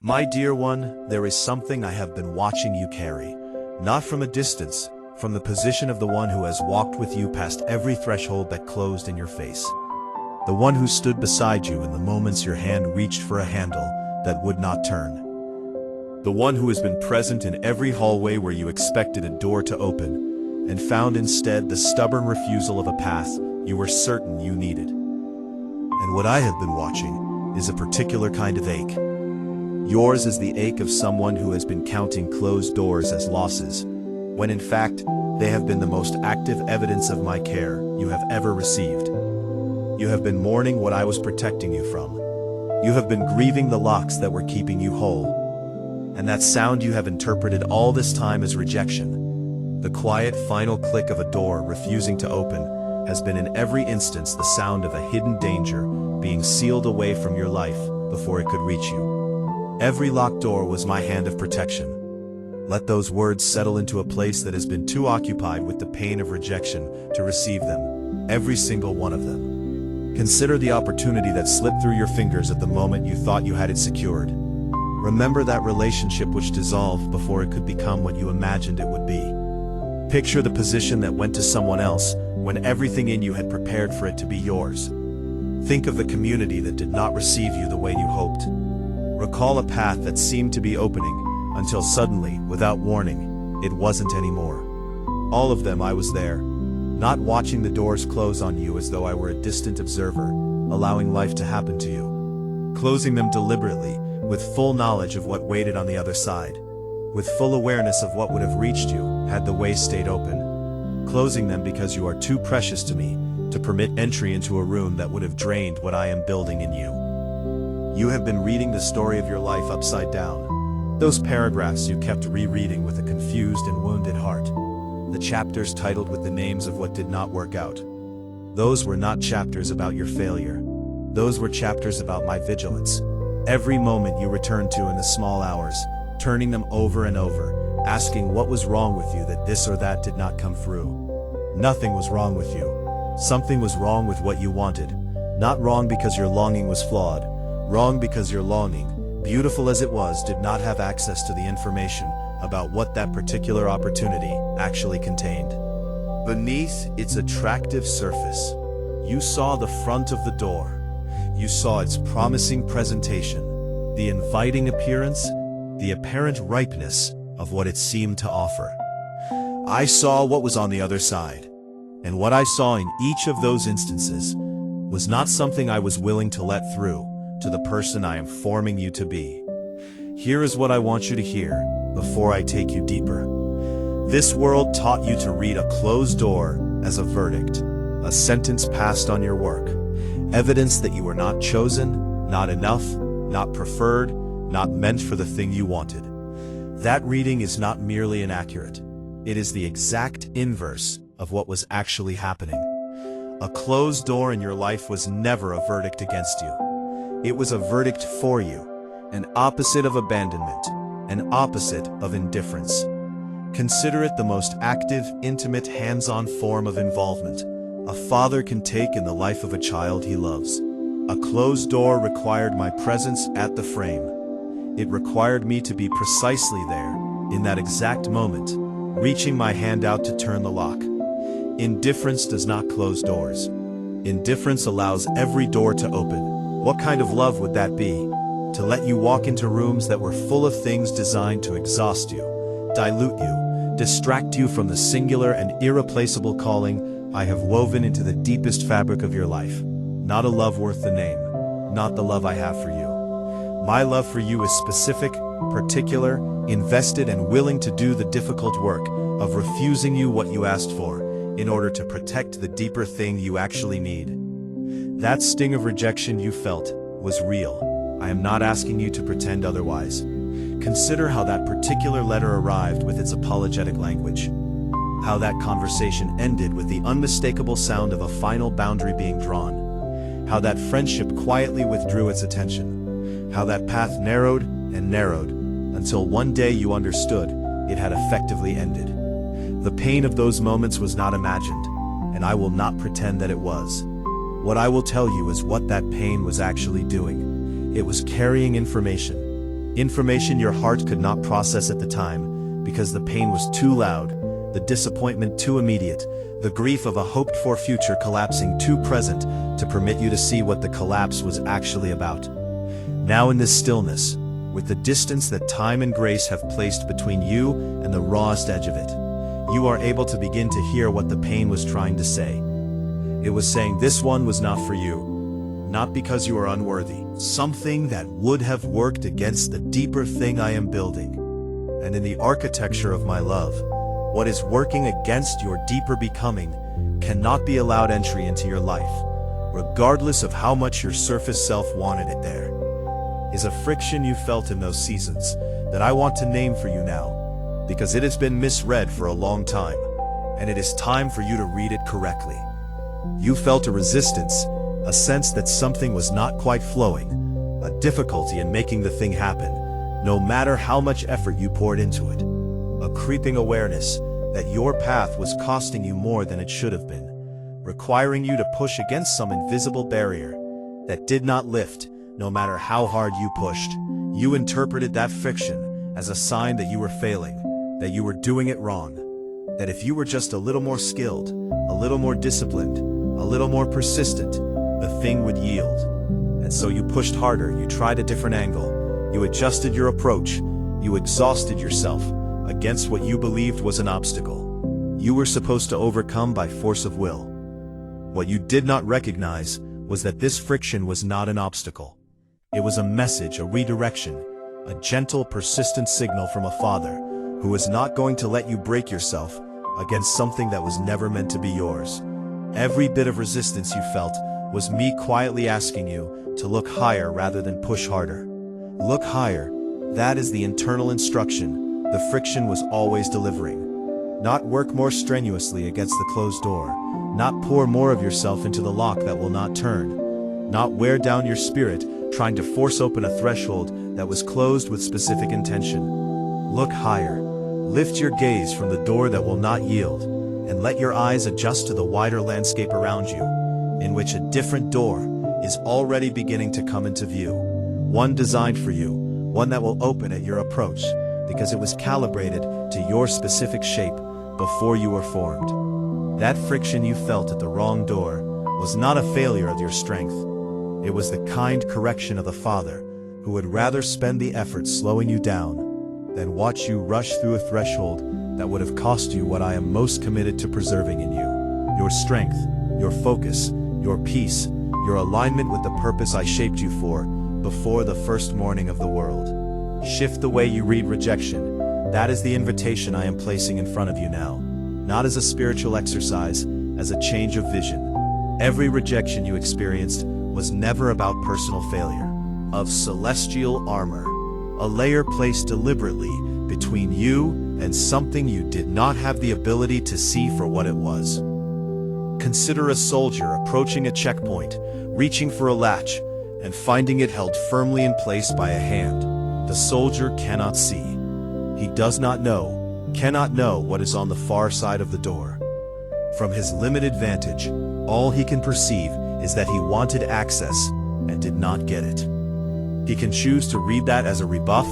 My dear one, there is something I have been watching you carry. Not from a distance, from the position of the one who has walked with you past every threshold that closed in your face. The one who stood beside you in the moments your hand reached for a handle that would not turn. The one who has been present in every hallway where you expected a door to open, and found instead the stubborn refusal of a path you were certain you needed. And what I have been watching is a particular kind of ache. Yours is the ache of someone who has been counting closed doors as losses, when in fact, they have been the most active evidence of my care you have ever received. You have been mourning what I was protecting you from. You have been grieving the locks that were keeping you whole. And that sound you have interpreted all this time as rejection. The quiet final click of a door refusing to open has been in every instance the sound of a hidden danger being sealed away from your life before it could reach you. Every locked door was my hand of protection. Let those words settle into a place that has been too occupied with the pain of rejection to receive them, every single one of them. Consider the opportunity that slipped through your fingers at the moment you thought you had it secured. Remember that relationship which dissolved before it could become what you imagined it would be. Picture the position that went to someone else when everything in you had prepared for it to be yours. Think of the community that did not receive you the way you hoped. Recall a path that seemed to be opening, until suddenly, without warning, it wasn't anymore. All of them I was there, not watching the doors close on you as though I were a distant observer, allowing life to happen to you. Closing them deliberately, with full knowledge of what waited on the other side. With full awareness of what would have reached you, had the way stayed open. Closing them because you are too precious to me, to permit entry into a room that would have drained what I am building in you. You have been reading the story of your life upside down. Those paragraphs you kept rereading with a confused and wounded heart. The chapters titled with the names of what did not work out. Those were not chapters about your failure. Those were chapters about my vigilance. Every moment you returned to in the small hours, turning them over and over, asking what was wrong with you that this or that did not come through. Nothing was wrong with you. Something was wrong with what you wanted. Not wrong because your longing was flawed. Wrong because your longing, beautiful as it was, did not have access to the information about what that particular opportunity actually contained. Beneath its attractive surface, you saw the front of the door. You saw its promising presentation, the inviting appearance, the apparent ripeness of what it seemed to offer. I saw what was on the other side, and what I saw in each of those instances was not something I was willing to let through to the person I am forming you to be. Here is what I want you to hear before I take you deeper. This world taught you to read a closed door as a verdict, a sentence passed on your work, evidence that you were not chosen, not enough, not preferred, not meant for the thing you wanted. That reading is not merely inaccurate. It is the exact inverse of what was actually happening. A closed door in your life was never a verdict against you. It was a verdict for you, an opposite of abandonment, an opposite of indifference. Consider it the most active, intimate, hands-on form of involvement a father can take in the life of a child he loves. A closed door required my presence at the frame. It required me to be precisely there, in that exact moment, reaching my hand out to turn the lock. Indifference does not close doors. Indifference allows every door to open. What kind of love would that be? To let you walk into rooms that were full of things designed to exhaust you, dilute you, distract you from the singular and irreplaceable calling I have woven into the deepest fabric of your life. Not a love worth the name, not the love I have for you. My love for you is specific, particular, invested, and willing to do the difficult work of refusing you what you asked for in order to protect the deeper thing you actually need. That sting of rejection you felt was real. I am not asking you to pretend otherwise. Consider how that particular letter arrived with its apologetic language. How that conversation ended with the unmistakable sound of a final boundary being drawn. How that friendship quietly withdrew its attention. How that path narrowed and narrowed until one day you understood it had effectively ended. The pain of those moments was not imagined, and I will not pretend that it was. What I will tell you is what that pain was actually doing. It was carrying information. Information your heart could not process at the time, because the pain was too loud, the disappointment too immediate, the grief of a hoped-for future collapsing too present to permit you to see what the collapse was actually about. Now in this stillness, with the distance that time and grace have placed between you and the rawest edge of it, you are able to begin to hear what the pain was trying to say. It was saying this one was not for you. Not because you are unworthy, something that would have worked against the deeper thing I am building. And in the architecture of my love, what is working against your deeper becoming cannot be allowed entry into your life, regardless of how much your surface self wanted it there. Is a friction you felt in those seasons that I want to name for you now, because it has been misread for a long time, and it is time for you to read it correctly. You felt a resistance, a sense that something was not quite flowing, a difficulty in making the thing happen, no matter how much effort you poured into it. A creeping awareness that your path was costing you more than it should have been, requiring you to push against some invisible barrier that did not lift, no matter how hard you pushed. You interpreted that friction as a sign that you were failing, that you were doing it wrong, that if you were just a little more skilled, a little more disciplined, a little more persistent, the thing would yield. And so you pushed harder, you tried a different angle, you adjusted your approach, you exhausted yourself against what you believed was an obstacle you were supposed to overcome by force of will. What you did not recognize was that this friction was not an obstacle. It was a message, a redirection, a gentle, persistent signal from a father who was not going to let you break yourself against something that was never meant to be yours. Every bit of resistance you felt was me quietly asking you to look higher rather than push harder. Look higher. That is the internal instruction the friction was always delivering. Not work more strenuously against the closed door. Not pour more of yourself into the lock that will not turn. Not wear down your spirit trying to force open a threshold that was closed with specific intention. Look higher. Lift your gaze from the door that will not yield, and let your eyes adjust to the wider landscape around you, in which a different door is already beginning to come into view. One designed for you, one that will open at your approach, because it was calibrated to your specific shape before you were formed. That friction you felt at the wrong door was not a failure of your strength. It was the kind correction of a father who would rather spend the effort slowing you down than watch you rush through a threshold that would have cost you what I am most committed to preserving in you. Your strength, your focus, your peace, your alignment with the purpose I shaped you for before the first morning of the world. Shift the way you read rejection. That is the invitation I am placing in front of you now, not as a spiritual exercise, as a change of vision. Every rejection you experienced was never about personal failure, of celestial armor, a layer placed deliberately between you and something you did not have the ability to see for what it was. Consider a soldier approaching a checkpoint, reaching for a latch, and finding it held firmly in place by a hand. The soldier cannot see. He does not know, cannot know what is on the far side of the door. From his limited vantage, all he can perceive is that he wanted access and did not get it. He can choose to read that as a rebuff.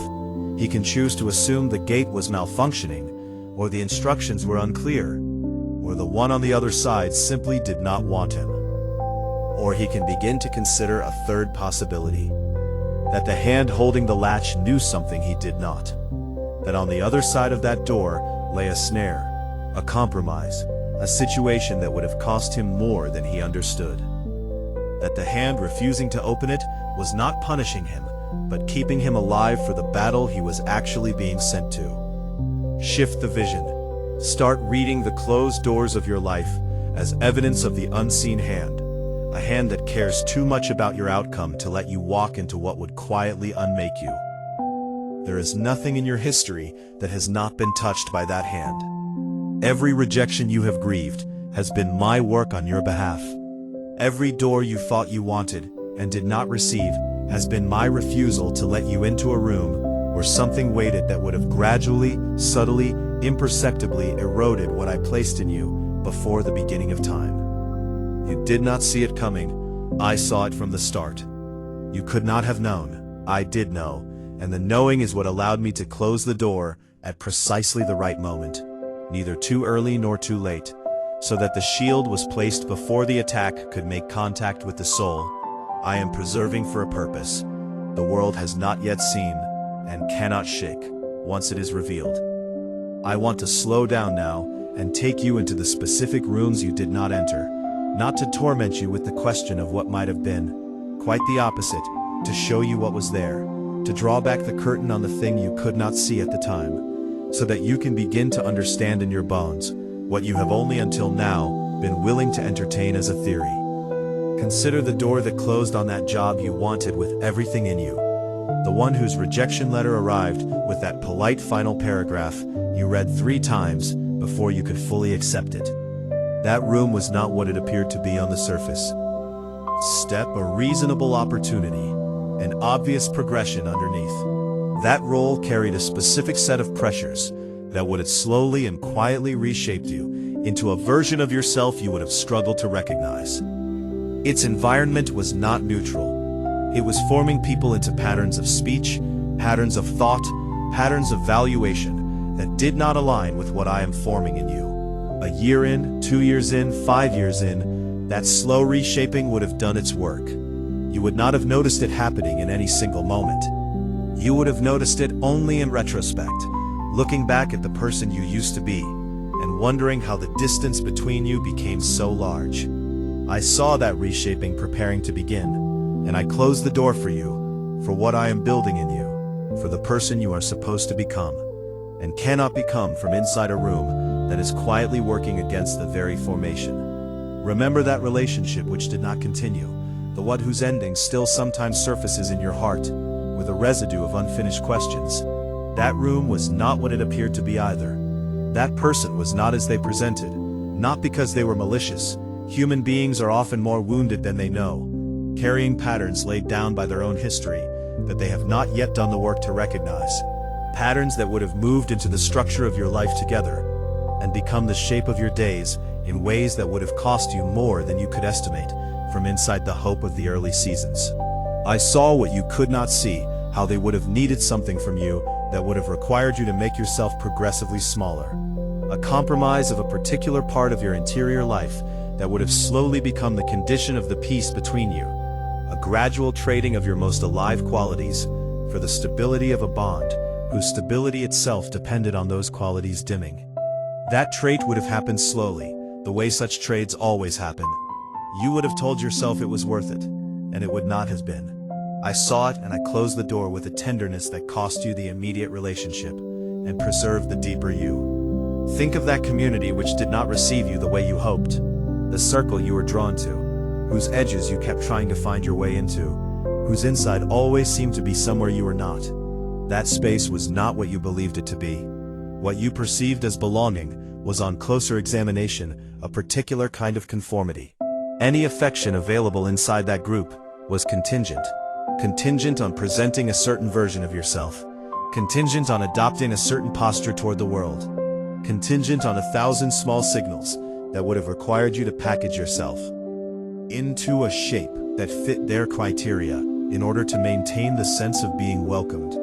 He can choose to assume the gate was malfunctioning, or the instructions were unclear, or the one on the other side simply did not want him. Or he can begin to consider a third possibility, that the hand holding the latch knew something he did not, that on the other side of that door lay a snare, a compromise, a situation that would have cost him more than he understood, that the hand refusing to open it was not punishing him, but keeping him alive for the battle he was actually being sent to. Shift the vision. Start reading the closed doors of your life as evidence of the unseen hand, a hand that cares too much about your outcome to let you walk into what would quietly unmake you. There is nothing in your history that has not been touched by that hand. Every rejection you have grieved has been my work on your behalf. Every door you thought you wanted and did not receive has been my refusal to let you into a room where something waited that would have gradually, subtly, imperceptibly eroded what I placed in you before the beginning of time. You did not see it coming. I saw it from the start. You could not have known. I did know, and the knowing is what allowed me to close the door at precisely the right moment, neither too early nor too late, so that the shield was placed before the attack could make contact with the soul. I am preserving for a purpose the world has not yet seen and cannot shake once it is revealed. I want to slow down now and take you into the specific rooms you did not enter, not to torment you with the question of what might have been, quite the opposite, to show you what was there, to draw back the curtain on the thing you could not see at the time, so that you can begin to understand in your bones what you have only until now been willing to entertain as a theory. Consider the door that closed on that job you wanted with everything in you, the one whose rejection letter arrived with that polite final paragraph you read 3 times before you could fully accept it. That room was not what it appeared to be on the surface. Step a reasonable opportunity, an obvious progression underneath. That role carried a specific set of pressures that would have slowly and quietly reshaped you into a version of yourself you would have struggled to recognize. Its environment was not neutral. It was forming people into patterns of speech, patterns of thought, patterns of valuation that did not align with what I am forming in you. A year in, 2 years in, 5 years in, that slow reshaping would have done its work. You would not have noticed it happening in any single moment. You would have noticed it only in retrospect, looking back at the person you used to be, and wondering how the distance between you became so large. I saw that reshaping preparing to begin, and I closed the door for you, for what I am building in you, for the person you are supposed to become, and cannot become from inside a room that is quietly working against the very formation. Remember that relationship which did not continue, the one whose ending still sometimes surfaces in your heart, with a residue of unfinished questions. That room was not what it appeared to be either. That person was not as they presented, not because they were malicious. Human beings are often more wounded than they know, carrying patterns laid down by their own history that they have not yet done the work to recognize. Patterns that would have moved into the structure of your life together and become the shape of your days in ways that would have cost you more than you could estimate from inside the hope of the early seasons. I saw what you could not see, how they would have needed something from you that would have required you to make yourself progressively smaller. A compromise of a particular part of your interior life that would have slowly become the condition of the peace between you. A gradual trading of your most alive qualities for the stability of a bond whose stability itself depended on those qualities dimming. That trait would have happened slowly, the way such trades always happen. You would have told yourself it was worth it, and it would not have been. I saw it, and I closed the door with a tenderness that cost you the immediate relationship and preserved the deeper you. Think of that community which did not receive you the way you hoped, the circle you were drawn to, whose edges you kept trying to find your way into, whose inside always seemed to be somewhere you were not. That space was not what you believed it to be. What you perceived as belonging was on closer examination a particular kind of conformity. Any affection available inside that group was contingent on presenting a certain version of yourself, contingent on adopting a certain posture toward the world, contingent on 1,000 small signals that would have required you to package yourself into a shape that fit their criteria in order to maintain the sense of being welcomed.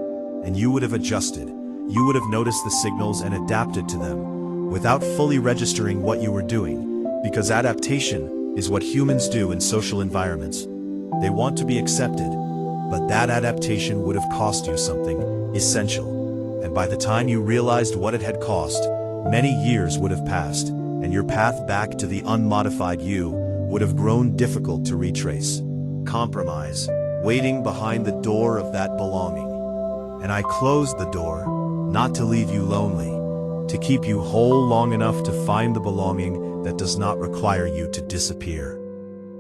And you would have adjusted, you would have noticed the signals and adapted to them without fully registering what you were doing, because adaptation is what humans do in social environments. They want to be accepted, but that adaptation would have cost you something essential. And by the time you realized what it had cost, many years would have passed, and your path back to the unmodified you would have grown difficult to retrace. Compromise, waiting behind the door of that belonging. And I closed the door, not to leave you lonely, to keep you whole long enough to find the belonging that does not require you to disappear.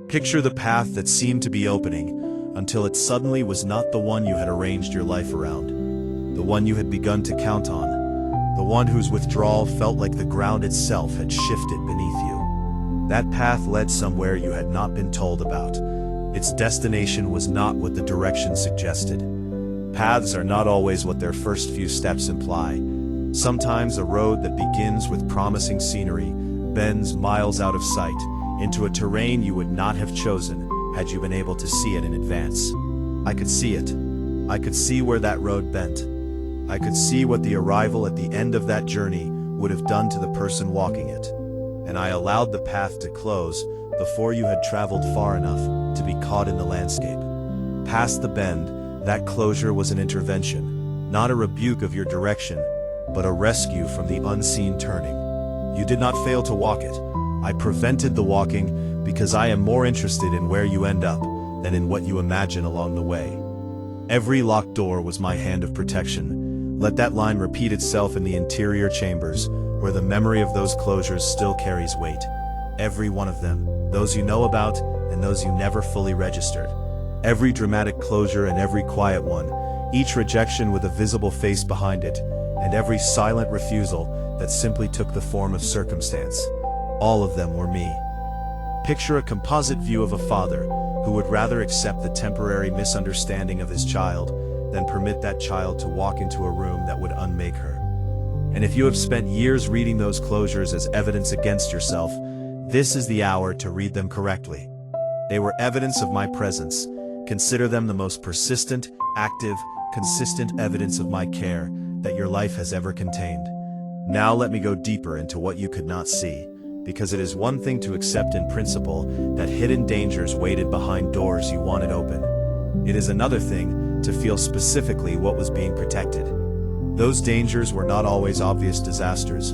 Picture the path that seemed to be opening until it suddenly was not the one you had arranged your life around, the one you had begun to count on, the one whose withdrawal felt like the ground itself had shifted beneath you. That path led somewhere you had not been told about. Its destination was not what the direction suggested. Paths are not always what their first few steps imply. Sometimes a road that begins with promising scenery bends miles out of sight into a terrain you would not have chosen had you been able to see it in advance. I could see it. I could see where that road bent. I could see what the arrival at the end of that journey would have done to the person walking it. And I allowed the path to close before you had traveled far enough to be caught in the landscape. Past the bend, that closure was an intervention, not a rebuke of your direction, but a rescue from the unseen turning. You did not fail to walk it. I prevented the walking because I am more interested in where you end up than in what you imagine along the way. Every locked door was my hand of protection. Let that line repeat itself in the interior chambers, where the memory of those closures still carries weight. Every one of them, those you know about and those you never fully registered. Every dramatic closure and every quiet one, each rejection with a visible face behind it, and every silent refusal that simply took the form of circumstance. All of them were me. Picture a composite view of a father who would rather accept the temporary misunderstanding of his child than permit that child to walk into a room that would unmake her. And if you have spent years reading those closures as evidence against yourself, this is the hour to read them correctly. They were evidence of my presence. Consider them the most persistent, active, consistent evidence of my care that your life has ever contained. Now let me go deeper into what you could not see, because it is one thing to accept in principle that hidden dangers waited behind doors you wanted open. It is another thing to feel specifically what was being protected. Those dangers were not always obvious disasters.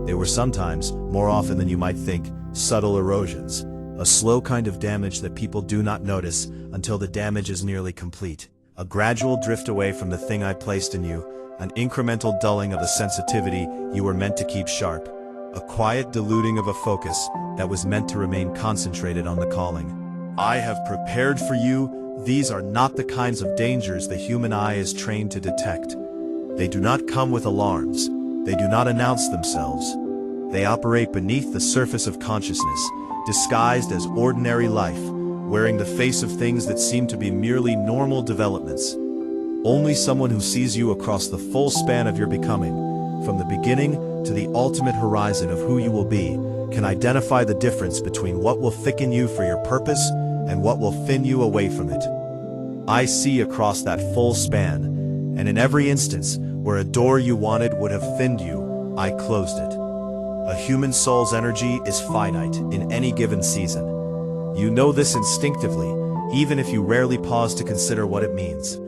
They were sometimes, more often than you might think, subtle erosions, a slow kind of damage that people do not notice until the damage is nearly complete. A gradual drift away from the thing I placed in you, an incremental dulling of the sensitivity you were meant to keep sharp, a quiet diluting of a focus that was meant to remain concentrated on the calling. I have prepared for you. These are not the kinds of dangers the human eye is trained to detect. They do not come with alarms. They do not announce themselves. They operate beneath the surface of consciousness, disguised as ordinary life, wearing the face of things that seem to be merely normal developments. Only someone who sees you across the full span of your becoming, from the beginning to the ultimate horizon of who you will be, can identify the difference between what will thicken you for your purpose and what will thin you away from it. I see across that full span, and in every instance where a door you wanted would have thinned you, I closed it. A human soul's energy is finite in any given season. You know this instinctively, even if you rarely pause to consider what it means.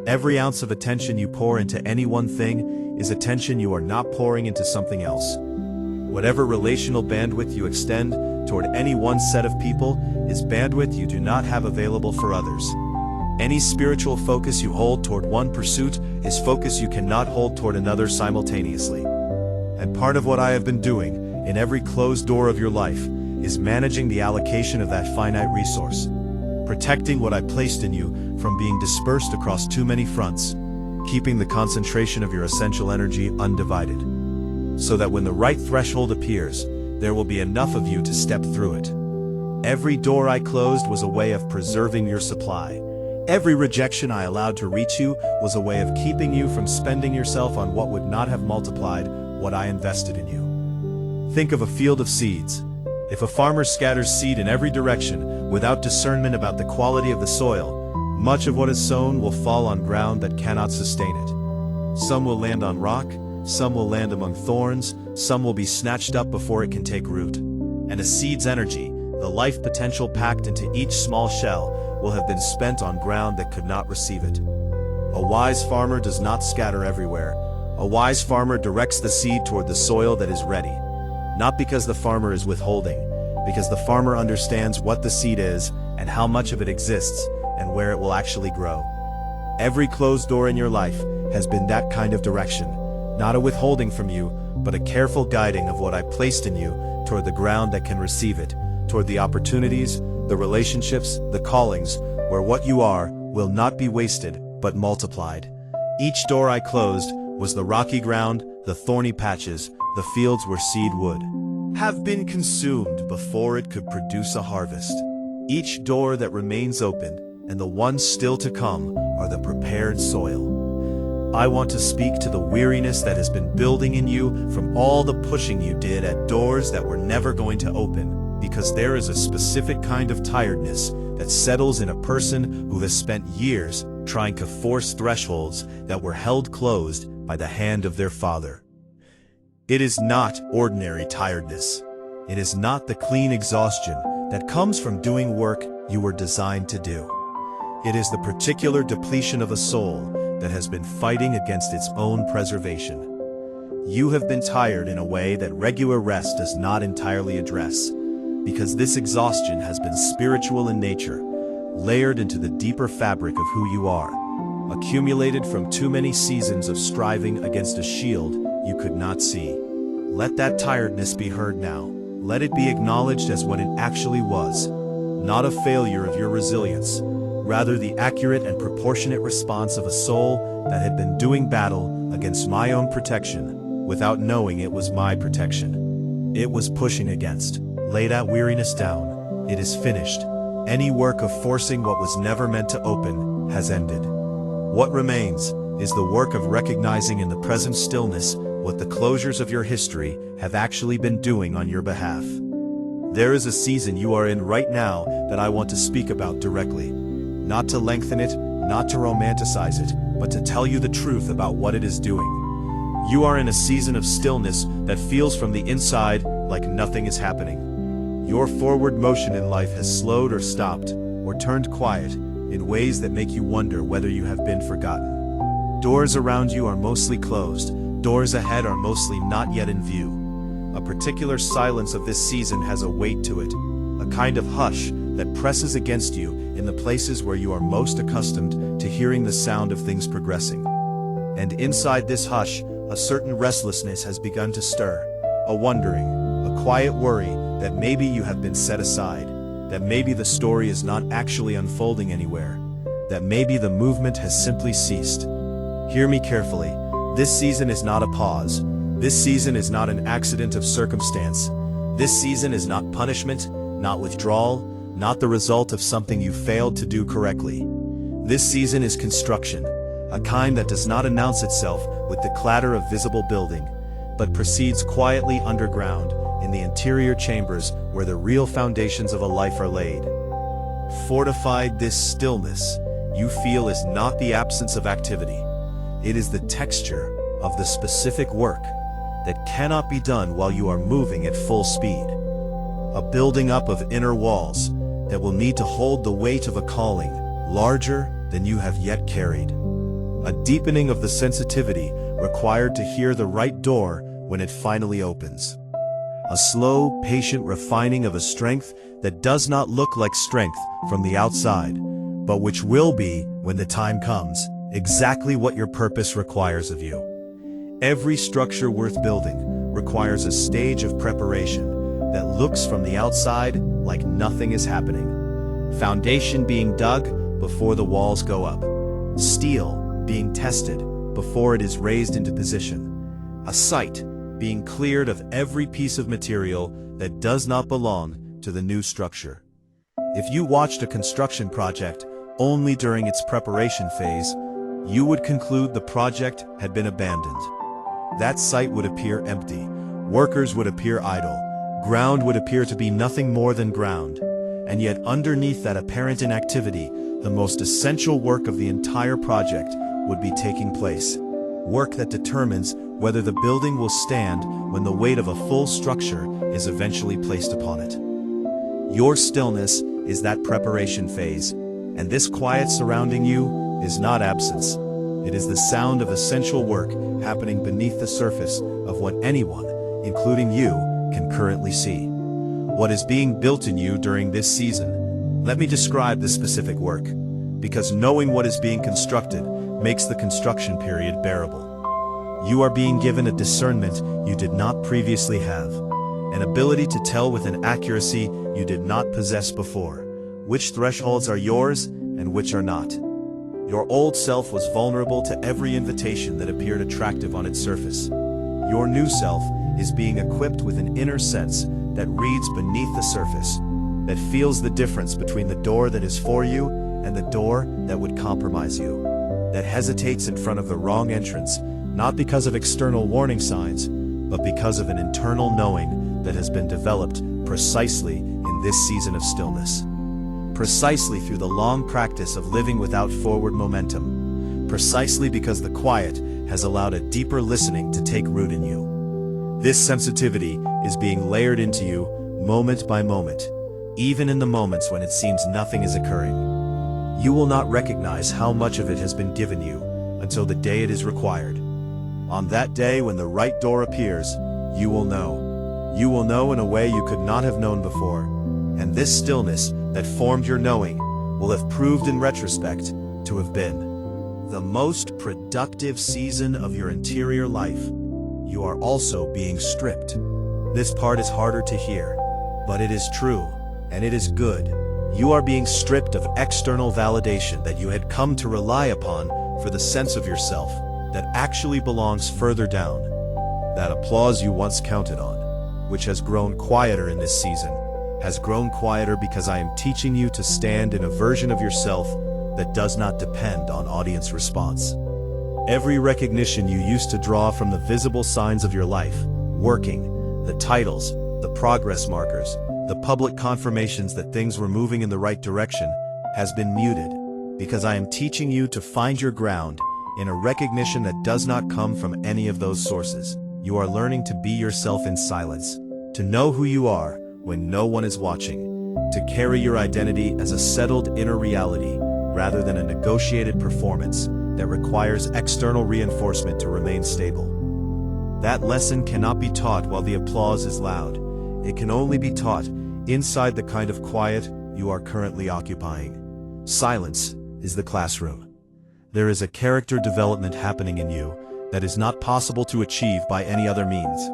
Every ounce of attention you pour into any one thing is attention you are not pouring into something else. Whatever relational bandwidth you extend toward any one set of people is bandwidth you do not have available for others. Any spiritual focus you hold toward one pursuit is focus you cannot hold toward another simultaneously. And part of what I have been doing in every closed door of your life is managing the allocation of that finite resource, protecting what I placed in you from being dispersed across too many fronts, keeping the concentration of your essential energy undivided, so that when the right threshold appears, there will be enough of you to step through it. Every door I closed was a way of preserving your supply. Every rejection I allowed to reach you was a way of keeping you from spending yourself on what would not have multiplied what I invested in you. Think of a field of seeds. If a farmer scatters seed in every direction without discernment about the quality of the soil, much of what is sown will fall on ground that cannot sustain it. Some will land on rock, some will land among thorns, some will be snatched up before it can take root. And a seed's energy, the life potential packed into each small shell, will have been spent on ground that could not receive it. A wise farmer does not scatter everywhere. A wise farmer directs the seed toward the soil that is ready. Not because the farmer is withholding, because the farmer understands what the seed is and how much of it exists and where it will actually grow. Every closed door in your life has been that kind of direction, not a withholding from you, but a careful guiding of what I placed in you toward the ground that can receive it, toward the opportunities, the relationships, the callings, where what you are will not be wasted, but multiplied. Each door I closed was the rocky ground, the thorny patches, the fields where seed would have been consumed before it could produce a harvest. Each door that remains open, and the ones still to come, are the prepared soil. I want to speak to the weariness that has been building in you from all the pushing you did at doors that were never going to open, because there is a specific kind of tiredness that settles in a person who has spent years trying to force thresholds that were held closed by the hand of their Father. It is not ordinary tiredness. It is not the clean exhaustion that comes from doing work you were designed to do. It is the particular depletion of a soul that has been fighting against its own preservation. You have been tired in a way that regular rest does not entirely address, because this exhaustion has been spiritual in nature, layered into the deeper fabric of who you are, accumulated from too many seasons of striving against a shield you could not see. Let that tiredness be heard now. Let it be acknowledged as what it actually was, not a failure of your resilience, rather the accurate and proportionate response of a soul that had been doing battle against my own protection without knowing it was my protection. It was pushing against. Lay that weariness down. It is finished. Any work of forcing what was never meant to open has ended. What remains is the work of recognizing in the present stillness what the closures of your history have actually been doing on your behalf. There is a season you are in right now that I want to speak about directly. Not to lengthen it, not to romanticize it, but to tell you the truth about what it is doing. You are in a season of stillness that feels from the inside like nothing is happening. Your forward motion in life has slowed or stopped, or turned quiet, in ways that make you wonder whether you have been forgotten. Doors around you are mostly closed, doors ahead are mostly not yet in view. A particular silence of this season has a weight to it, a kind of hush that presses against you in the places where you are most accustomed to hearing the sound of things progressing. And inside this hush, a certain restlessness has begun to stir, a wondering, a quiet worry that maybe you have been set aside, that maybe the story is not actually unfolding anywhere, that maybe the movement has simply ceased. Hear me carefully. This season is not a pause. This season is not an accident of circumstance. This season is not punishment, not withdrawal, not the result of something you failed to do correctly. This season is construction, a kind that does not announce itself with the clatter of visible building, but proceeds quietly underground in the interior chambers where the real foundations of a life are laid. Fortified, this stillness you feel is not the absence of activity. It is the texture of the specific work that cannot be done while you are moving at full speed. A building up of inner walls that will need to hold the weight of a calling larger than you have yet carried. A deepening of the sensitivity required to hear the right door when it finally opens. A slow, patient refining of a strength that does not look like strength from the outside, but which will be, when the time comes, exactly what your purpose requires of you. Every structure worth building requires a stage of preparation that looks from the outside like nothing is happening. Foundation being dug before the walls go up. Steel being tested before it is raised into position. A site being cleared of every piece of material that does not belong to the new structure. If you watched a construction project only during its preparation phase, you would conclude the project had been abandoned. That site would appear empty, workers would appear idle, ground would appear to be nothing more than ground, and yet underneath that apparent inactivity, the most essential work of the entire project would be taking place. Work that determines whether the building will stand when the weight of a full structure is eventually placed upon it. Your stillness is that preparation phase, and this quiet surrounding you is not absence. It is the sound of essential work happening beneath the surface of what anyone, including you, can currently see. What is being built in you during this season? Let me describe the specific work, because knowing what is being constructed makes the construction period bearable. You are being given a discernment you did not previously have, an ability to tell with an accuracy you did not possess before, which thresholds are yours and which are not. Your old self was vulnerable to every invitation that appeared attractive on its surface. Your new self is being equipped with an inner sense that reads beneath the surface, that feels the difference between the door that is for you and the door that would compromise you, that hesitates in front of the wrong entrance, not because of external warning signs, but because of an internal knowing that has been developed precisely in this season of stillness. precisely through the long practice of living without forward momentum, precisely because the quiet has allowed a deeper listening to take root in you. This sensitivity is being layered into you moment by moment, even in the moments when it seems nothing is occurring. You will not recognize how much of it has been given you until the day it is required. On that day when the right door appears, you will know. You will know in a way you could not have known before, and this stillness that formed your knowing will have proved in retrospect to have been the most productive season of your interior life. You are also being stripped. This part is harder to hear, but it is true, and it is good. You are being stripped of external validation that you had come to rely upon for the sense of yourself that actually belongs further down. That applause you once counted on, which has grown quieter in this season, has grown quieter because I am teaching you to stand in a version of yourself that does not depend on audience response. Every recognition you used to draw from the visible signs of your life, working, the titles, the progress markers, the public confirmations that things were moving in the right direction, has been muted, because I am teaching you to find your ground in a recognition that does not come from any of those sources. You are learning to be yourself in silence, to know who you are when no one is watching, to carry your identity as a settled inner reality rather than a negotiated performance that requires external reinforcement to remain stable. That lesson cannot be taught while the applause is loud. It can only be taught inside the kind of quiet you are currently occupying. Silence is the classroom. There is a character development happening in you that is not possible to achieve by any other means.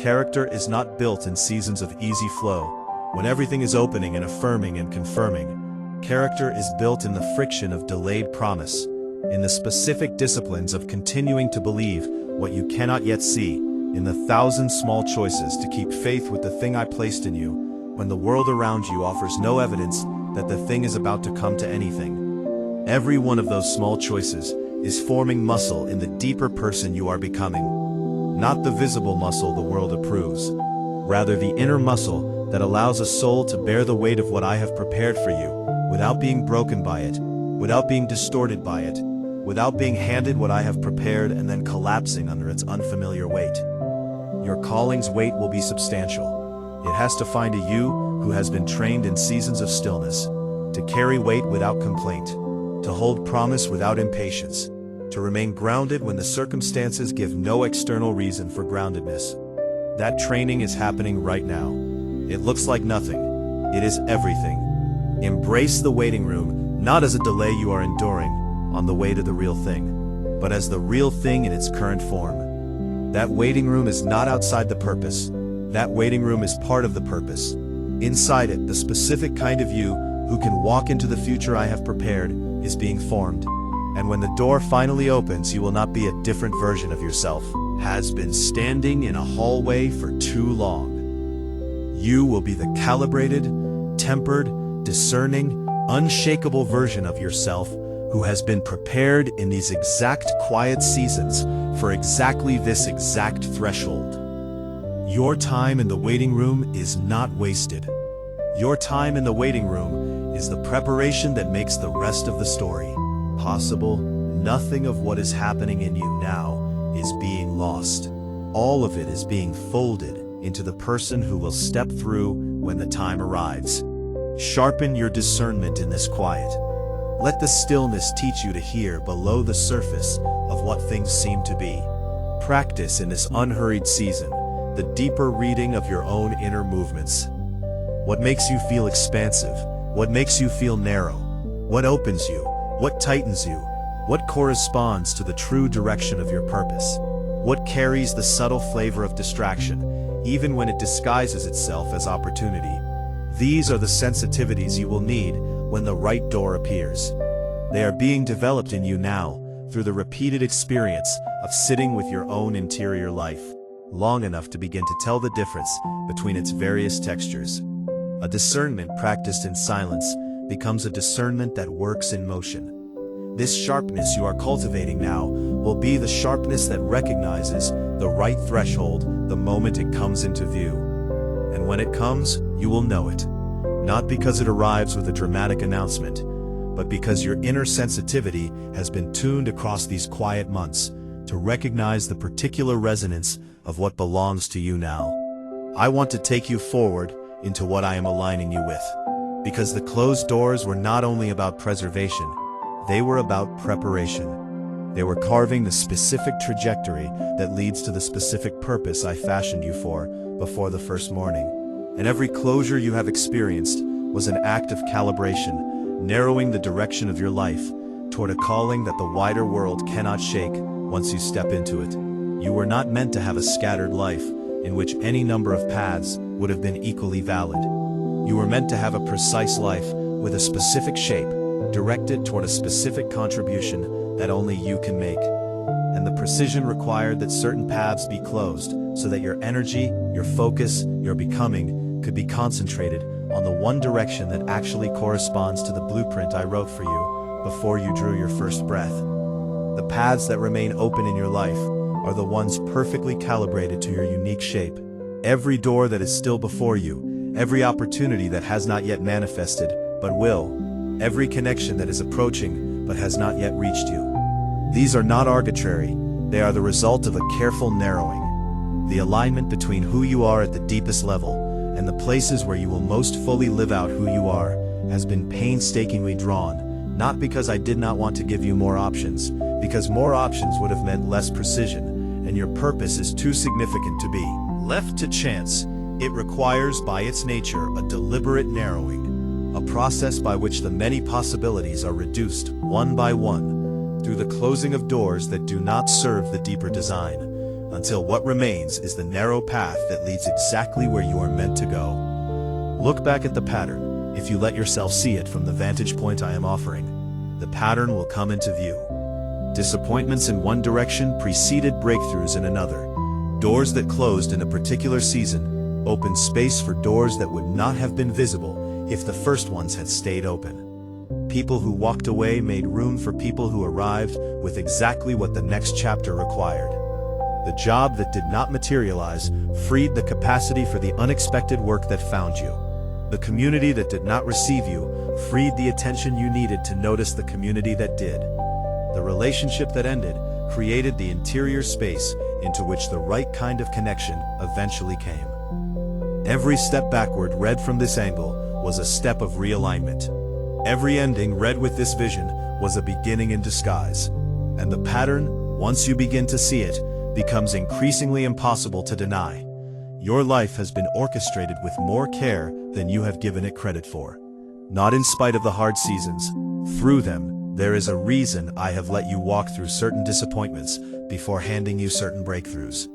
Character is not built in seasons of easy flow, when everything is opening and affirming and confirming. Character is built in the friction of delayed promise, in the specific disciplines of continuing to believe what you cannot yet see, in the 1,000 small choices to keep faith with the thing I placed in you, when the world around you offers no evidence that the thing is about to come to anything. Every one of those small choices is forming muscle in the deeper person you are becoming. Not the visible muscle the world approves, rather the inner muscle that allows a soul to bear the weight of what I have prepared for you, without being broken by it, without being distorted by it, without being handed what I have prepared and then collapsing under its unfamiliar weight. Your calling's weight will be substantial. It has to find a you who has been trained in seasons of stillness, to carry weight without complaint, to hold promise without impatience, to remain grounded when the circumstances give no external reason for groundedness. That training is happening right now. It looks like nothing. It is everything. Embrace the waiting room, not as a delay you are enduring on the way to the real thing, but as the real thing in its current form. That waiting room is not outside the purpose. That waiting room is part of the purpose. Inside it, the specific kind of you who can walk into the future I have prepared is being formed. And when the door finally opens, you will not be a different version of yourself, has been standing in a hallway for too long. You will be the calibrated, tempered, discerning, unshakable version of yourself who has been prepared in these exact quiet seasons for exactly this exact threshold. Your time in the waiting room is not wasted. Your time in the waiting room is the preparation that makes the rest of the story possible. Nothing of what is happening in you now is being lost. All of it is being folded into the person who will step through when the time arrives. Sharpen your discernment in this quiet. Let the stillness teach you to hear below the surface of what things seem to be. Practice in this unhurried season the deeper reading of your own inner movements. What makes you feel expansive? What makes you feel narrow? What opens you? What tightens you? What corresponds to the true direction of your purpose? What carries the subtle flavor of distraction, even when it disguises itself as opportunity? These are the sensitivities you will need when the right door appears. They are being developed in you now through the repeated experience of sitting with your own interior life, long enough to begin to tell the difference between its various textures. A discernment practiced in silence becomes a discernment that works in motion. This sharpness you are cultivating now will be the sharpness that recognizes the right threshold the moment it comes into view. And when it comes, you will know it. not because it arrives with a dramatic announcement, but because your inner sensitivity has been tuned across these quiet months to recognize the particular resonance of what belongs to you now. I want to take you forward into what I am aligning you with, because the closed doors were not only about preservation, they were about preparation. They were carving the specific trajectory that leads to the specific purpose I fashioned you for before the first morning. And every closure you have experienced was an act of calibration, narrowing the direction of your life toward a calling that the wider world cannot shake once you step into it. You were not meant to have a scattered life in which any number of paths would have been equally valid. You were meant to have a precise life with a specific shape, directed toward a specific contribution that only you can make. And the precision required that certain paths be closed so that your energy, your focus, your becoming could be concentrated on the one direction that actually corresponds to the blueprint I wrote for you before you drew your first breath. The paths that remain open in your life are the ones perfectly calibrated to your unique shape. Every door that is still before you, every opportunity that has not yet manifested, but will, every connection that is approaching, but has not yet reached you. These are not arbitrary, they are the result of a careful narrowing. The alignment between who you are at the deepest level and the places where you will most fully live out who you are has been painstakingly drawn, not because I did not want to give you more options, because more options would have meant less precision, and your purpose is too significant to be left to chance. It requires by its nature a deliberate narrowing, a process by which the many possibilities are reduced one by one through the closing of doors that do not serve the deeper design, until what remains is the narrow path that leads exactly where you are meant to go. Look back at the pattern. If you let yourself see it from the vantage point I am offering, the pattern will come into view. Disappointments in one direction preceded breakthroughs in another. Doors that closed in a particular season opened space for doors that would not have been visible if the first ones had stayed open. People who walked away made room for people who arrived with exactly what the next chapter required. The job that did not materialize freed the capacity for the unexpected work that found you. The community that did not receive you freed the attention you needed to notice the community that did. The relationship that ended created the interior space into which the right kind of connection eventually came. Every step backward read from this angle was a step of realignment. Every ending read with this vision was a beginning in disguise. And the pattern, once you begin to see it, becomes increasingly impossible to deny. Your life has been orchestrated with more care than you have given it credit for. Not in spite of the hard seasons. Through them, there is a reason I have let you walk through certain disappointments before handing you certain breakthroughs.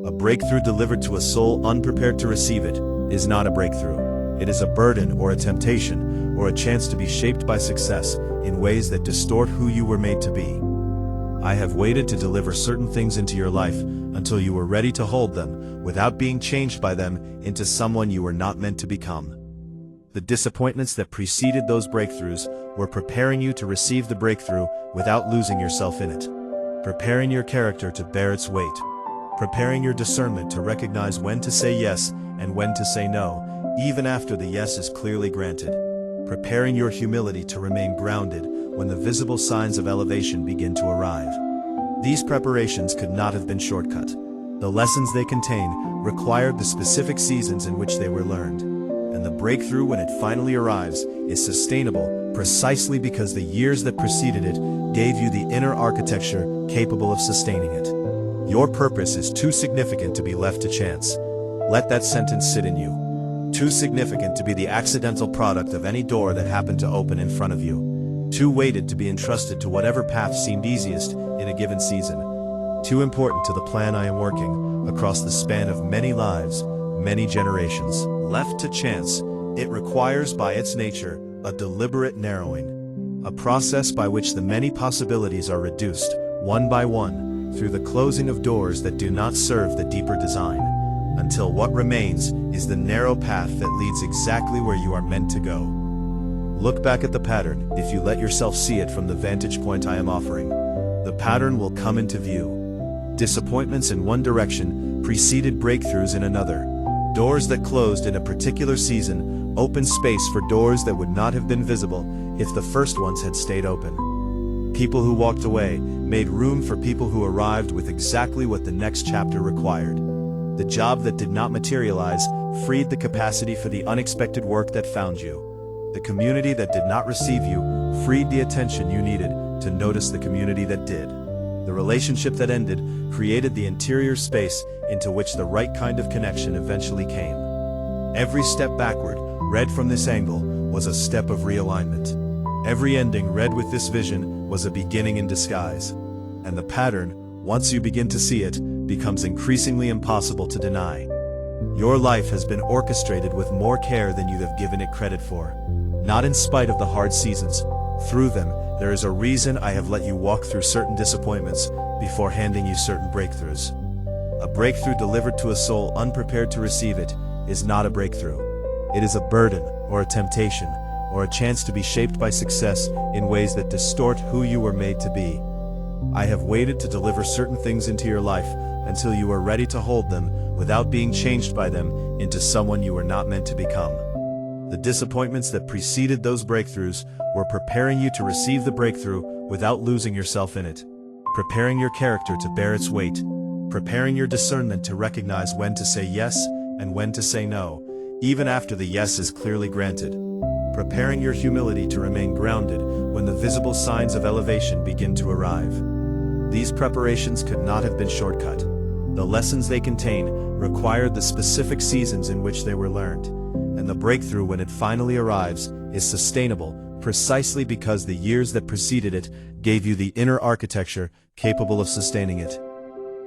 A breakthrough delivered to a soul unprepared to receive it is not a breakthrough. It is a burden or a temptation or a chance to be shaped by success in ways that distort who you were made to be. I have waited to deliver certain things into your life until you were ready to hold them without being changed by them into someone you were not meant to become. The disappointments that preceded those breakthroughs were preparing you to receive the breakthrough without losing yourself in it. Preparing your character to bear its weight. Preparing your discernment to recognize when to say yes and when to say no, even after the yes is clearly granted. Preparing your humility to remain grounded when the visible signs of elevation begin to arrive. These preparations could not have been shortcut. The lessons they contain required the specific seasons in which they were learned. And the breakthrough, when it finally arrives, is sustainable precisely because the years that preceded it gave you the inner architecture capable of sustaining it. Your purpose is too significant to be left to chance. Let that sentence sit in you. Too significant to be the accidental product of any door that happened to open in front of you. Too weighted to be entrusted to whatever path seemed easiest in a given season. Too important to the plan I am working across the span of many lives, many generations. Left to chance, it requires by its nature a deliberate narrowing, a process by which the many possibilities are reduced, one by one, through the closing of doors that do not serve the deeper design, until what remains is the narrow path that leads exactly where you are meant to go. Look back at the pattern. If you let yourself see it from the vantage point I am offering, the pattern will come into view. Disappointments in one direction preceded breakthroughs in another. Doors that closed in a particular season open space for doors that would not have been visible if the first ones had stayed open. People who walked away made room for people who arrived with exactly what the next chapter required. The job that did not materialize freed the capacity for the unexpected work that found you. The community that did not receive you freed the attention you needed to notice the community that did. The relationship that ended created the interior space into which the right kind of connection eventually came. Every step backward, read from this angle, was a step of realignment. Every ending read with this vision was a beginning in disguise. And the pattern, once you begin to see it, becomes increasingly impossible to deny. Your life has been orchestrated with more care than you have given it credit for. Not in spite of the hard seasons. Through them, there is a reason I have let you walk through certain disappointments before handing you certain breakthroughs. A breakthrough delivered to a soul unprepared to receive it is not a breakthrough. It is a burden, or a temptation, or a chance to be shaped by success in ways that distort who you were made to be. I have waited to deliver certain things into your life until you are ready to hold them without being changed by them into someone you were not meant to become. The disappointments that preceded those breakthroughs were preparing you to receive the breakthrough without losing yourself in it. Preparing your character to bear its weight. Preparing your discernment to recognize when to say yes and when to say no, even after the yes is clearly granted. Preparing your humility to remain grounded when the visible signs of elevation begin to arrive. These preparations could not have been shortcut. The lessons they contain required the specific seasons in which they were learned, and the breakthrough when it finally arrives is sustainable precisely because the years that preceded it gave you the inner architecture capable of sustaining it.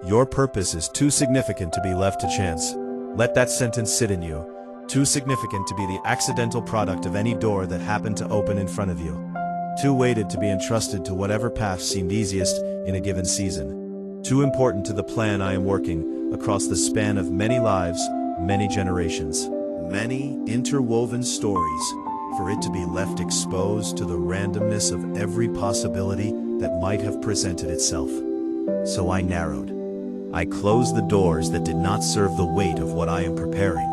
Your purpose is too significant to be left to chance. Let that sentence sit in you. Too significant to be the accidental product of any door that happened to open in front of you. Too weighted to be entrusted to whatever path seemed easiest in a given season. Too important to the plan I am working across the span of many lives, many generations. Many interwoven stories for it to be left exposed to the randomness of every possibility that might have presented itself. So I narrowed. I closed the doors that did not serve the weight of what I am preparing.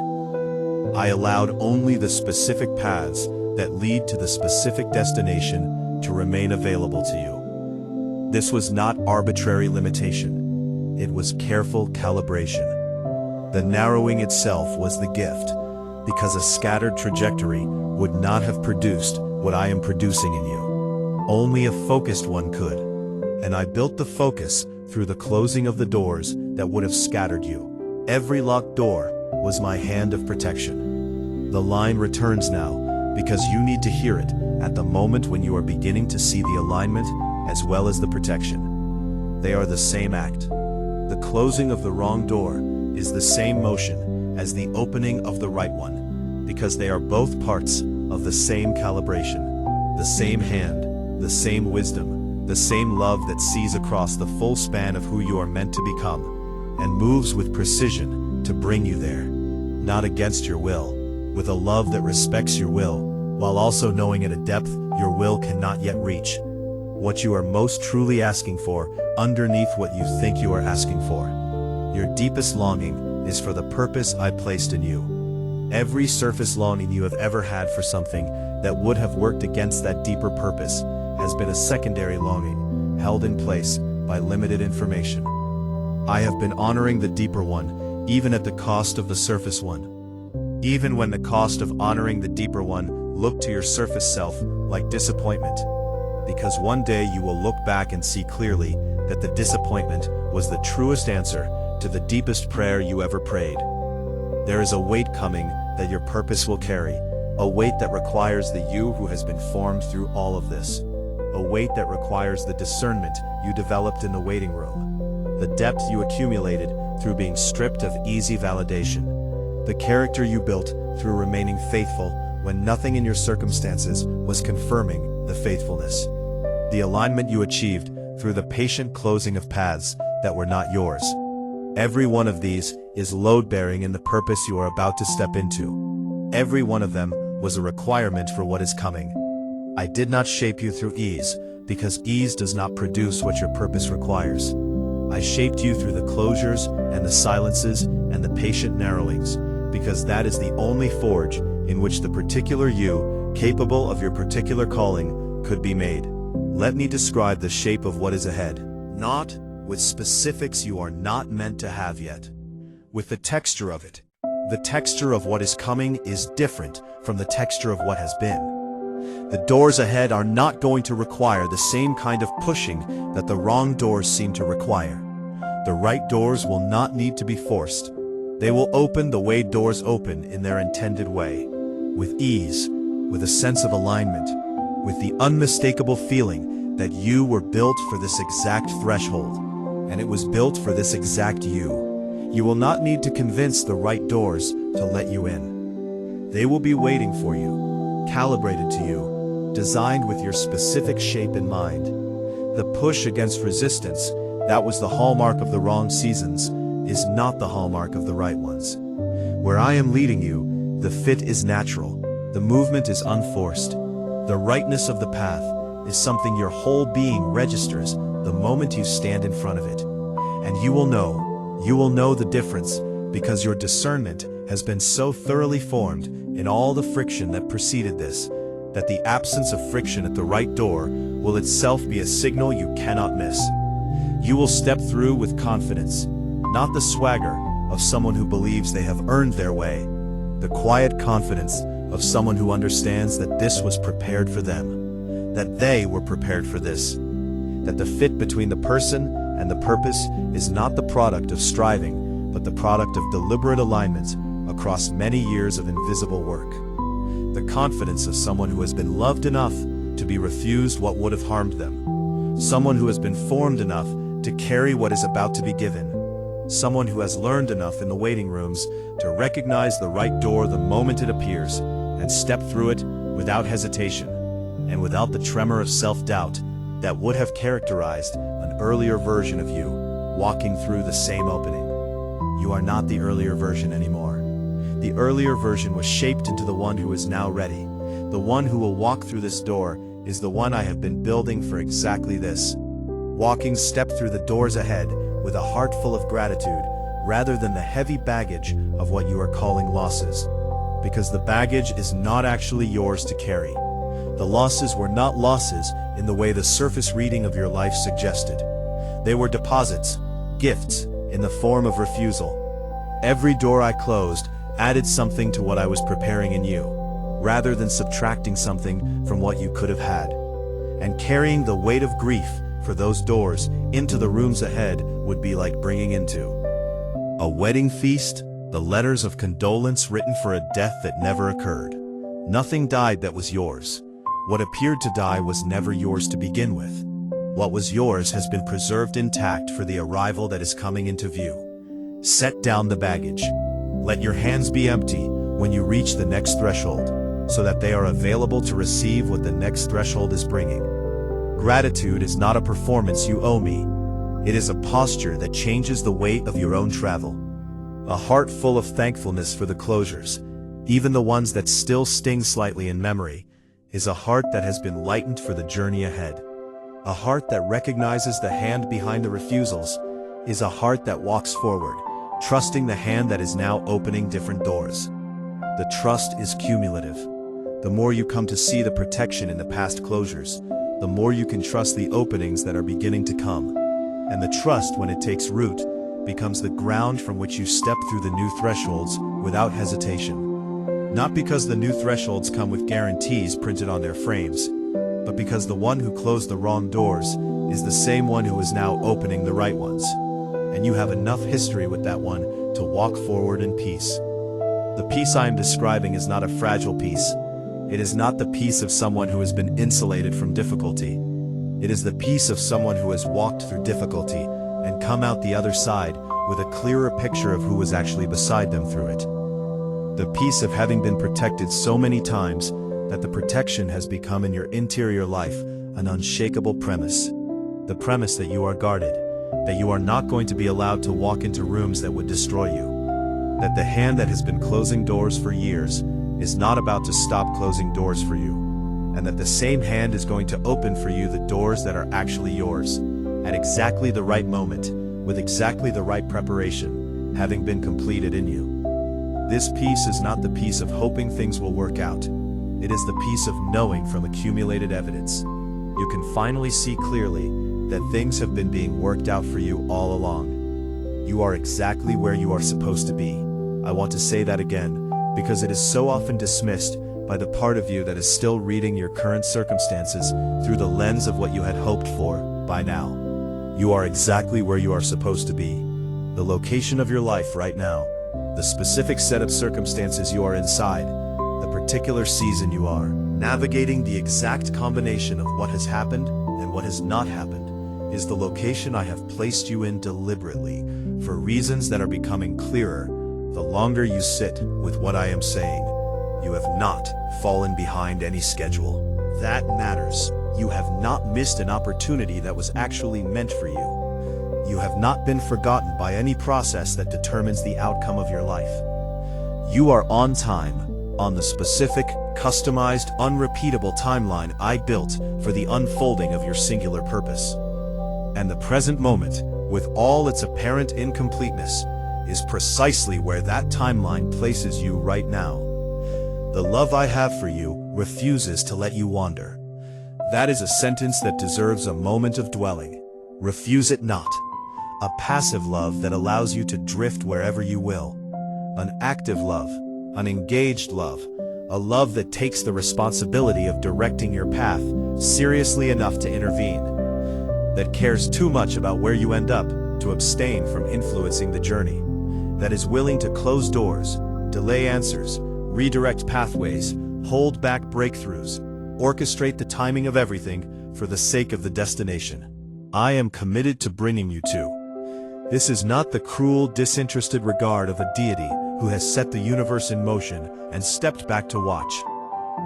I allowed only the specific paths that lead to the specific destination to remain available to you. This was not arbitrary limitation. It was careful calibration. The narrowing itself was the gift, because a scattered trajectory would not have produced what I am producing in you. Only a focused one could. And I built the focus through the closing of the doors that would have scattered you. Every locked door was my hand of protection. The line returns now because you need to hear it at the moment when you are beginning to see the alignment as well as the protection. They are the same act. The closing of the wrong door is the same motion as the opening of the right one, because they are both parts of the same calibration, the same hand, the same wisdom, the same love that sees across the full span of who you are meant to become, and moves with precision to bring you there, not against your will, with a love that respects your will, while also knowing at a depth your will cannot yet reach. What you are most truly asking for, underneath what you think you are asking for. Your deepest longing is for the purpose I placed in you. Every surface longing you have ever had for something that would have worked against that deeper purpose has been a secondary longing, held in place by limited information. I have been honoring the deeper one, even at the cost of the surface one. Even when the cost of honoring the deeper one looked to your surface self like disappointment. Because one day you will look back and see clearly that the disappointment was the truest answer to the deepest prayer you ever prayed. There is a weight coming that your purpose will carry, a weight that requires the you who has been formed through all of this, a weight that requires the discernment you developed in the waiting room, the depth you accumulated through being stripped of easy validation, the character you built through remaining faithful when nothing in your circumstances was confirming the faithfulness, the alignment you achieved through the patient closing of paths that were not yours. Every one of these is load-bearing in the purpose you are about to step into. Every one of them was a requirement for what is coming. I did not shape you through ease, because ease does not produce what your purpose requires. I shaped you through the closures and the silences and the patient narrowings, because that is the only forge in which the particular you, capable of your particular calling, could be made. Let me describe the shape of what is ahead, not with specifics you are not meant to have yet, with the texture of it. The texture of what is coming is different from the texture of what has been. The doors ahead are not going to require the same kind of pushing that the wrong doors seem to require. The right doors will not need to be forced. They will open the way doors open in their intended way, with ease, with a sense of alignment, with the unmistakable feeling that you were built for this exact threshold, and it was built for this exact you. You will not need to convince the right doors to let you in. They will be waiting for you, calibrated to you, designed with your specific shape in mind. The push against resistance, that was the hallmark of the wrong seasons, is not the hallmark of the right ones. Where I am leading you, the fit is natural, the movement is unforced. The rightness of the path is something your whole being registers the moment you stand in front of it. And you will know the difference, because your discernment has been so thoroughly formed in all the friction that preceded this, that the absence of friction at the right door will itself be a signal you cannot miss. You will step through with confidence, not the swagger of someone who believes they have earned their way, the quiet confidence of someone who understands that this was prepared for them, that they were prepared for this, that the fit between the person and the purpose is not the product of striving, but the product of deliberate alignment across many years of invisible work. The confidence of someone who has been loved enough to be refused what would have harmed them, someone who has been formed enough to carry what is about to be given, someone who has learned enough in the waiting rooms to recognize the right door the moment it appears and step through it without hesitation and without the tremor of self-doubt that would have characterized an earlier version of you walking through the same opening. You are not the earlier version anymore. The earlier version was shaped into the one who is now ready. The one who will walk through this door is the one I have been building for exactly this. Walking step through the doors ahead with a heart full of gratitude rather than the heavy baggage of what you are calling losses. Because the baggage is not actually yours to carry. The losses were not losses in the way the surface reading of your life suggested. They were deposits, gifts, in the form of refusal. Every door I closed added something to what I was preparing in you, rather than subtracting something from what you could have had. And carrying the weight of grief for those doors into the rooms ahead would be like bringing into a wedding feast the letters of condolence written for a death that never occurred. Nothing died that was yours. What appeared to die was never yours to begin with. What was yours has been preserved intact for the arrival that is coming into view. Set down the baggage. Let your hands be empty when you reach the next threshold, so that they are available to receive what the next threshold is bringing. Gratitude is not a performance you owe me. It is a posture that changes the weight of your own travel. A heart full of thankfulness for the closures, even the ones that still sting slightly in memory, is a heart that has been lightened for the journey ahead. A heart that recognizes the hand behind the refusals is a heart that walks forward, trusting the hand that is now opening different doors. The trust is cumulative. The more you come to see the protection in the past closures, the more you can trust the openings that are beginning to come. And the trust, when it takes root, becomes the ground from which you step through the new thresholds without hesitation. Not because the new thresholds come with guarantees printed on their frames, but because the one who closed the wrong doors is the same one who is now opening the right ones. And you have enough history with that one to walk forward in peace. The peace I am describing is not a fragile peace. It is not the peace of someone who has been insulated from difficulty. It is the peace of someone who has walked through difficulty and come out the other side with a clearer picture of who was actually beside them through it. The peace of having been protected so many times that the protection has become in your interior life an unshakable premise. The premise that you are guarded, that you are not going to be allowed to walk into rooms that would destroy you, that the hand that has been closing doors for years is not about to stop closing doors for you, and that the same hand is going to open for you the doors that are actually yours, at exactly the right moment, with exactly the right preparation, having been completed in you. This peace is not the peace of hoping things will work out. It is the peace of knowing from accumulated evidence. You can finally see clearly that things have been being worked out for you all along. You are exactly where you are supposed to be. I want to say that again, because it is so often dismissed by the part of you that is still reading your current circumstances through the lens of what you had hoped for by now. You are exactly where you are supposed to be. The location of your life right now, the specific set of circumstances you are inside, the particular season you are, navigating the exact combination of what has happened and what has not happened, is the location I have placed you in deliberately, for reasons that are becoming clearer the longer you sit with what I am saying. You have not fallen behind any schedule. That matters. You have not missed an opportunity that was actually meant for you. You have not been forgotten by any process that determines the outcome of your life. You are on time, on the specific, customized, unrepeatable timeline I built for the unfolding of your singular purpose. And the present moment, with all its apparent incompleteness, is precisely where that timeline places you right now. The love I have for you refuses to let you wander. That is a sentence that deserves a moment of dwelling. Refuse it not. A passive love that allows you to drift wherever you will. An active love, an engaged love, a love that takes the responsibility of directing your path seriously enough to intervene, that cares too much about where you end up to abstain from influencing the journey, that is willing to close doors, delay answers, redirect pathways, hold back breakthroughs, orchestrate the timing of everything for the sake of the destination I am committed to bringing you to. This is not the cruel, disinterested regard of a deity who has set the universe in motion and stepped back to watch.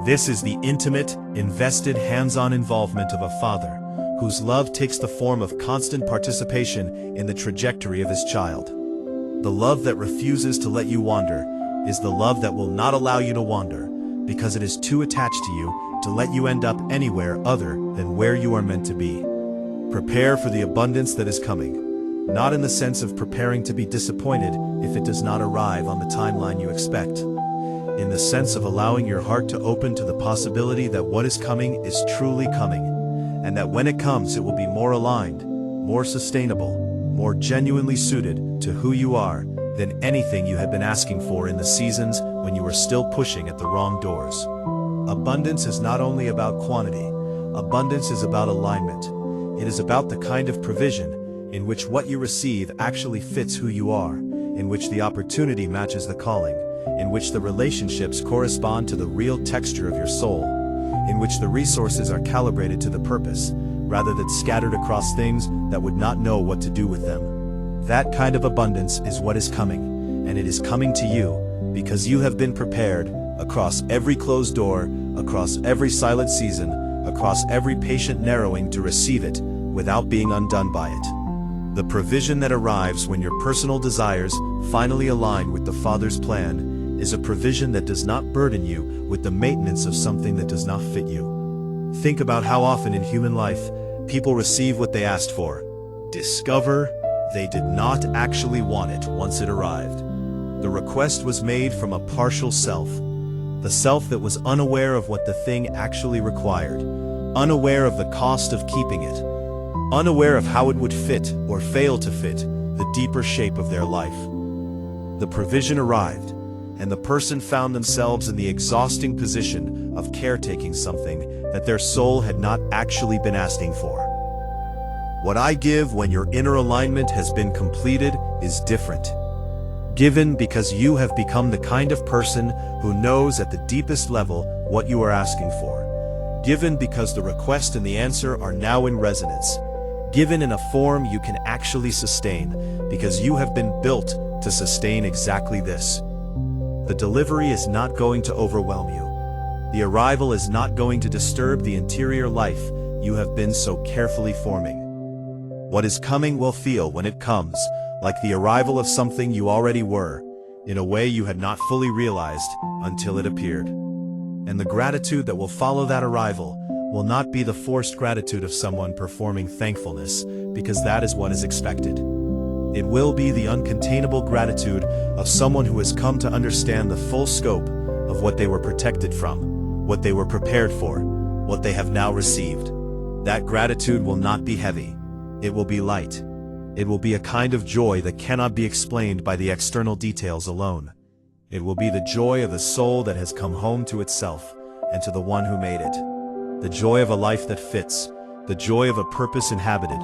This is the intimate, invested, hands-on involvement of a father whose love takes the form of constant participation in the trajectory of his child. The love that refuses to let you wander is the love that will not allow you to wander, because it is too attached to you to let you end up anywhere other than where you are meant to be. Prepare for the abundance that is coming, not in the sense of preparing to be disappointed if it does not arrive on the timeline you expect, in the sense of allowing your heart to open to the possibility that what is coming is truly coming, and that when it comes it will be more aligned, more sustainable, more genuinely suited to who you are than anything you had been asking for in the seasons when you were still pushing at the wrong doors. Abundance is not only about quantity. Abundance is about alignment. It is about the kind of provision in which what you receive actually fits who you are, in which the opportunity matches the calling, in which the relationships correspond to the real texture of your soul, in which the resources are calibrated to the purpose, rather than scattered across things that would not know what to do with them. That kind of abundance is what is coming, and it is coming to you because you have been prepared across every closed door, across every silent season, across every patient narrowing to receive it without being undone by it. The provision that arrives when your personal desires finally align with the Father's plan is a provision that does not burden you with the maintenance of something that does not fit you. Think about how often in human life people receive what they asked for, discover they did not actually want it once it arrived. The request was made from a partial self, the self that was unaware of what the thing actually required, unaware of the cost of keeping it, unaware of how it would fit or fail to fit the deeper shape of their life. The provision arrived, and the person found themselves in the exhausting position of caretaking something that their soul had not actually been asking for. What I give when your inner alignment has been completed is different. Given because you have become the kind of person who knows at the deepest level what you are asking for. Given because the request and the answer are now in resonance. Given in a form you can actually sustain, because you have been built to sustain exactly this. The delivery is not going to overwhelm you. The arrival is not going to disturb the interior life you have been so carefully forming. What is coming will feel, when it comes, like the arrival of something you already were, in a way you had not fully realized until it appeared. And the gratitude that will follow that arrival will not be the forced gratitude of someone performing thankfulness, because that is what is expected. It will be the uncontainable gratitude of someone who has come to understand the full scope of what they were protected from, what they were prepared for, what they have now received. That gratitude will not be heavy. It will be light. It will be a kind of joy that cannot be explained by the external details alone. It will be the joy of the soul that has come home to itself and to the one who made it. The joy of a life that fits, the joy of a purpose inhabited,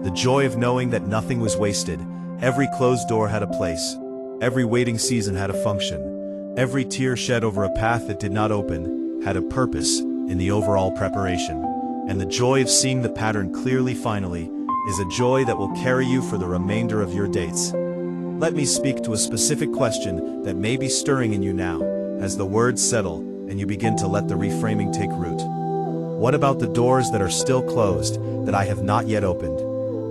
the joy of knowing that nothing was wasted. Every closed door had a place. Every waiting season had a function. Every tear shed over a path that did not open had a purpose in the overall preparation. And the joy of seeing the pattern clearly finally is a joy that will carry you for the remainder of your dates. Let me speak to a specific question that may be stirring in you now, as the words settle and you begin to let the reframing take root. What about the doors that are still closed, that I have not yet opened?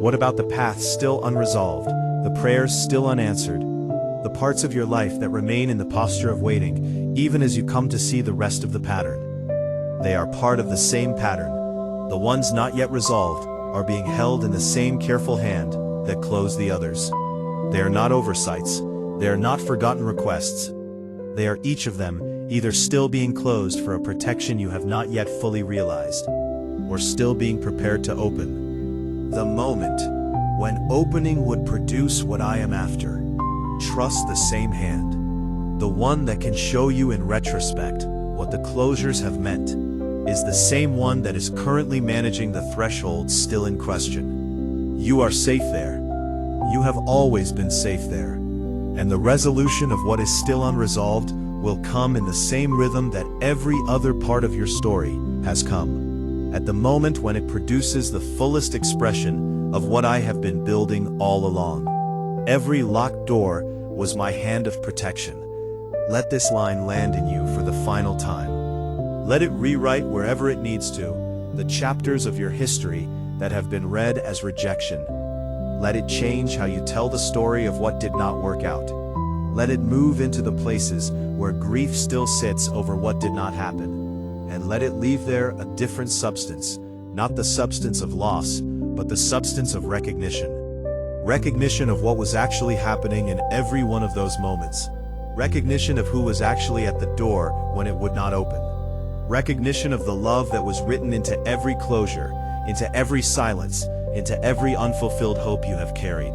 What about the paths still unresolved, the prayers still unanswered, the parts of your life that remain in the posture of waiting, even as you come to see the rest of the pattern? They are part of the same pattern. The ones not yet resolved are being held in the same careful hand that closed the others. They are not oversights. They are not forgotten requests. They are each of them either still being closed for a protection you have not yet fully realized, or still being prepared to open. The moment when opening would produce what I am after. Trust the same hand. The one that can show you in retrospect what the closures have meant is the same one that is currently managing the threshold still in question. You are safe there. You have always been safe there. And the resolution of what is still unresolved will come in the same rhythm that every other part of your story has come. At the moment when it produces the fullest expression of what I have been building all along. Every locked door was my hand of protection. Let this line land in you for the final time. Let it rewrite wherever it needs to the chapters of your history that have been read as rejection. Let it change how you tell the story of what did not work out. Let it move into the places where grief still sits over what did not happen. And let it leave there a different substance, not the substance of loss, but the substance of recognition. Recognition of what was actually happening in every one of those moments. Recognition of who was actually at the door when it would not open. Recognition of the love that was written into every closure, into every silence, into every unfulfilled hope you have carried.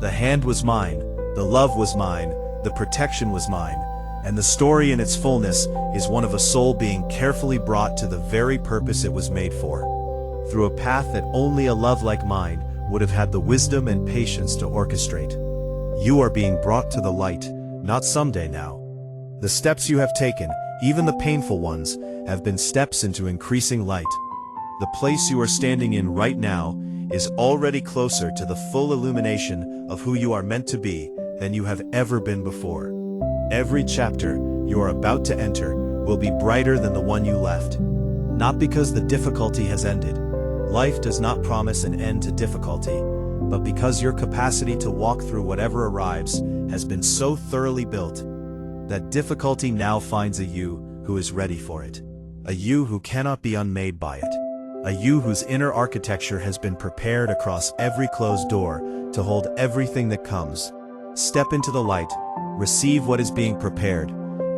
The hand was mine, the love was mine, the protection was mine, and the story in its fullness is one of a soul being carefully brought to the very purpose it was made for, through a path that only a love like mine would have had the wisdom and patience to orchestrate. You are being brought to the light, not someday now. The steps you have taken, even the painful ones, have been steps into increasing light. The place you are standing in right now is already closer to the full illumination of who you are meant to be than you have ever been before. Every chapter you are about to enter will be brighter than the one you left. Not because the difficulty has ended. Life does not promise an end to difficulty, but because your capacity to walk through whatever arrives has been so thoroughly built that difficulty now finds a you who is ready for it. A you who cannot be unmade by it. A you whose inner architecture has been prepared across every closed door to hold everything that comes. Step into the light, receive what is being prepared.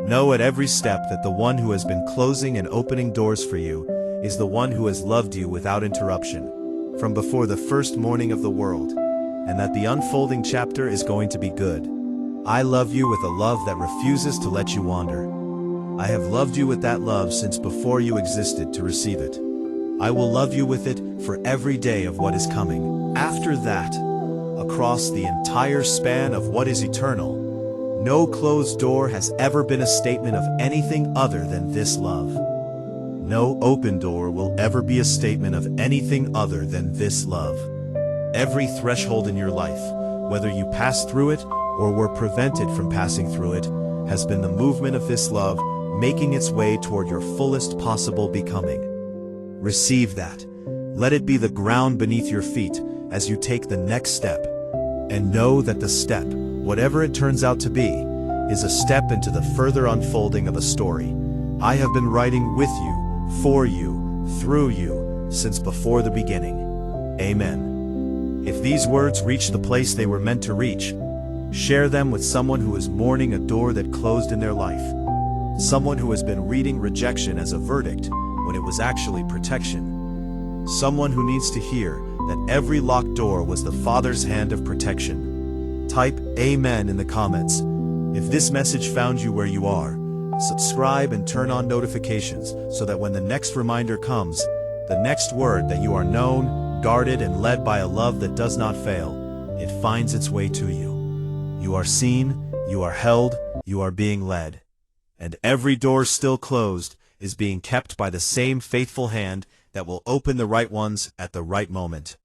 Know at every step that the one who has been closing and opening doors for you is the one who has loved you without interruption, from before the first morning of the world, and that the unfolding chapter is going to be good. I love you with a love that refuses to let you wander. I have loved you with that love since before you existed to receive it. I will love you with it for every day of what is coming. After that, across the entire span of what is eternal, no closed door has ever been a statement of anything other than this love. No open door will ever be a statement of anything other than this love. Every threshold in your life, whether you passed through it or were prevented from passing through it, has been the movement of this love making its way toward your fullest possible becoming. Receive that. Let it be the ground beneath your feet as you take the next step. And know that the step, whatever it turns out to be, is a step into the further unfolding of a story I have been writing with you, for you, through you, since before the beginning. Amen. If these words reach the place they were meant to reach, share them with someone who is mourning a door that closed in their life. Someone who has been reading rejection as a verdict when it was actually protection. Someone who needs to hear that every locked door was the Father's hand of protection. Type Amen in the comments. If this message found you where you are, subscribe and turn on notifications so that when the next reminder comes, the next word that you are known, guarded, and led by a love that does not fail, it finds its way to you. You are seen, you are held, you are being led. And every door still closed is being kept by the same faithful hand that will open the right ones at the right moment.